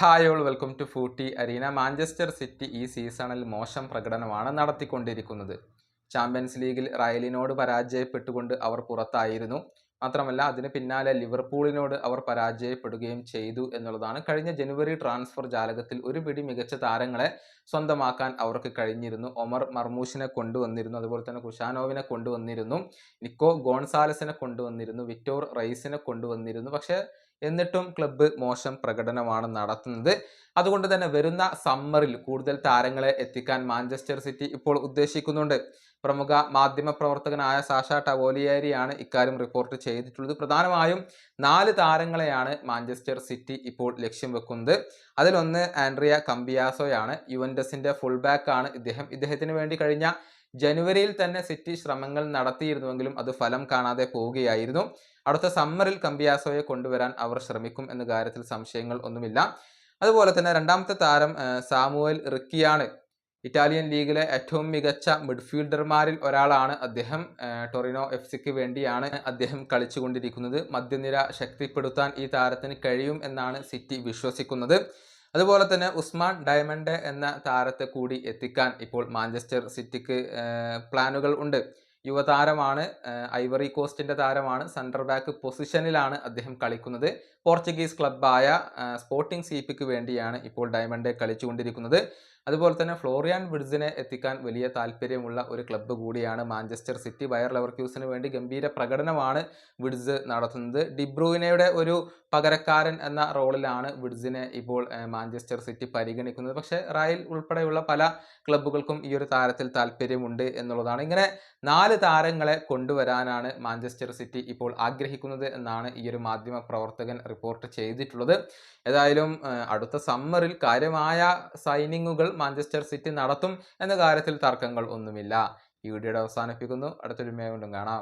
Hi all welcome to footy arena. Manchester City ഈ സീസണിൽ മോശം പ്രകടനമാണ് നടത്തിക്കൊണ്ടിരിക്കുന്നത്. ചാമ്പ്യൻസ് ലീഗിൽ റയലിനോട് പരാജയപ്പെട്ടുകൊണ്ട് അവർ പുറത്തായിരുന്നു. മാത്രമല്ല അതിന് പിന്നാലെ ലിവർപൂളിനോട് അവർ പരാജയപ്പെടുകയും ചെയ്തു എന്നുള്ളതാണ്. കഴിഞ്ഞ ജനുവരി ട്രാൻസ്ഫർ ജാലകത്തിൽ ഒരു പിടി മികച്ച താരങ്ങളെ സ്വന്തമാക്കാൻ അവർക്ക് കഴിഞ്ഞിരുന്നു. ഒമർ മർമൂഷിനെ കൊണ്ടുവന്നിരുന്നു, അതുപോലെ തന്നെ കുഷാനോവിനെ കൊണ്ടുവന്നിരുന്നു, നിക്കോ ഗോൺസാലസിനെ കൊണ്ടുവന്നിരുന്നു, വിക്ടോർ റൈസിനെ കൊണ്ടുവന്നിരുന്നു. പക്ഷേ എന്നിട്ടും ക്ലബ്ബ് മോശം പ്രകടനമാണ് നടത്തുന്നത്. അതുകൊണ്ട് തന്നെ വരുന്ന സമ്മറിൽ കൂടുതൽ താരങ്ങളെ എത്തിക്കാൻ മാഞ്ചസ്റ്റർ സിറ്റി ഇപ്പോൾ ഉദ്ദേശിക്കുന്നുണ്ട്. പ്രമുഖ മാധ്യമ പ്രവർത്തകനായ സാഷ ടവോലിയേരിയാണ് ഇക്കാര്യം റിപ്പോർട്ട് ചെയ്തിട്ടുള്ളത്. പ്രധാനമായും 4 താരങ്ങളെയാണ് മാഞ്ചസ്റ്റർ സിറ്റി ഇപ്പോൾ ലക്ഷ്യം വെക്കുന്നത്. അതിലൊന്ന് ആൻഡ്രിയ കമ്പിയാസോയാണ്. യുവന്റസിന്റെ ഫുൾ ബാക്ക് ആണ് ഇദ്ദേഹം. ഇദ്ദേഹത്തിന് വേണ്ടി കഴിഞ്ഞ ജനുവരിയിൽ തന്നെ സിറ്റി ശ്രമങ്ങൾ നടത്തിയിരുന്നുവെങ്കിലും അത് ഫലം കാണാതെ പോവുകയായിരുന്നു. അടുത്ത സമ്മറിൽ കമ്പിയാസോയെ കൊണ്ടുവരാൻ അവർ ശ്രമിക്കും എന്ന കാര്യത്തിൽ സംശയങ്ങൾ ഒന്നുമില്ല. അതുപോലെ തന്നെ രണ്ടാമത്തെ താരം സാമുവൽ റിക്കിയാണ്. ഇറ്റാലിയൻ ലീഗിലെ ഏറ്റവും മികച്ച മിഡ്ഫീൽഡർമാരിൽ ഒരാളാണ് അദ്ദേഹം. ടൊറിനോ എഫ്സിക്ക് വേണ്ടിയാണ് അദ്ദേഹം കളിച്ചുകൊണ്ടിരിക്കുന്നത്. മധ്യനിര ശക്തിപ്പെടുത്താൻ ഈ താരത്തിന് കഴിയും എന്നാണ് സിറ്റി വിശ്വസിക്കുന്നത്. അതുപോലെ തന്നെ ഉസ്മാൻ ഡയമണ്ട് എന്ന താരത്തെ കൂടി എത്തിക്കാൻ ഇപ്പോൾ മാഞ്ചസ്റ്റർ സിറ്റിക്ക് പ്ലാനുകൾ ഉണ്ട്. യുവതാരമാണ്, ഐവറി കോസ്റ്റിന്റെ താരമാണ്. സെൻട്രൽ ബാക്ക് പൊസിഷനിലാണ് അദ്ദേഹം കളിക്കുന്നത്. പോർച്ചുഗീസ് ക്ലബ്ബായ സ്പോർട്ടിംഗ് സിപിക്ക് വേണ്ടിയാണ് ഇപ്പോൾ ഡയമണ്ട് കളിച്ചുകൊണ്ടിരിക്കുന്നത്. അതുപോലെ തന്നെ ഫ്ലോറിയാൻ വിഡ്സിനെ എത്തിക്കാൻ വലിയ താല്പര്യമുള്ള ഒരു ക്ലബ്ബ് കൂടിയാണ് മാഞ്ചസ്റ്റർ സിറ്റി. ബയർ ലെവർക്യൂസിന് വേണ്ടി ഗംഭീര പ്രകടനമാണ് വിഡ്സ് നടത്തുന്നത്. ഡിബ്രൂയിനയുടെ ഒരു പകരക്കാരൻ എന്ന റോളിലാണ് വിഡ്സിനെ ഇപ്പോൾ മാഞ്ചസ്റ്റർ സിറ്റി പരിഗണിക്കുന്നത്. പക്ഷേ റയൽ ഉൾപ്പെടെയുള്ള പല ക്ലബ്ബുകൾക്കും ഈ ഒരു താരത്തിൽ താല്പര്യമുണ്ട് എന്നുള്ളതാണ്. ഇങ്ങനെ 4 താരങ്ങളെ കൊണ്ടുവരാനാണ് മാഞ്ചസ്റ്റർ സിറ്റി ഇപ്പോൾ ആഗ്രഹിക്കുന്നത് എന്നാണ് ഈ ഒരു മാധ്യമ പ്രവർത്തകൻ റിപ്പോർട്ട് ചെയ്തിട്ടുള്ളത്. ഏതായാലും അടുത്ത സമ്മറിൽ കാര്യമായ സൈനിങ്ങുകൾ മാഞ്ചസ്റ്റർ സിറ്റി നടത്തും എന്ന കാര്യത്തിൽ തർക്കങ്ങൾ ഒന്നുമില്ല. ഈ വീഡിയോയുടെ അവസാനിപ്പിക്കുന്നു. അടുത്തൊരു വീഡിയോയിൽ വീണ്ടും കാണാം.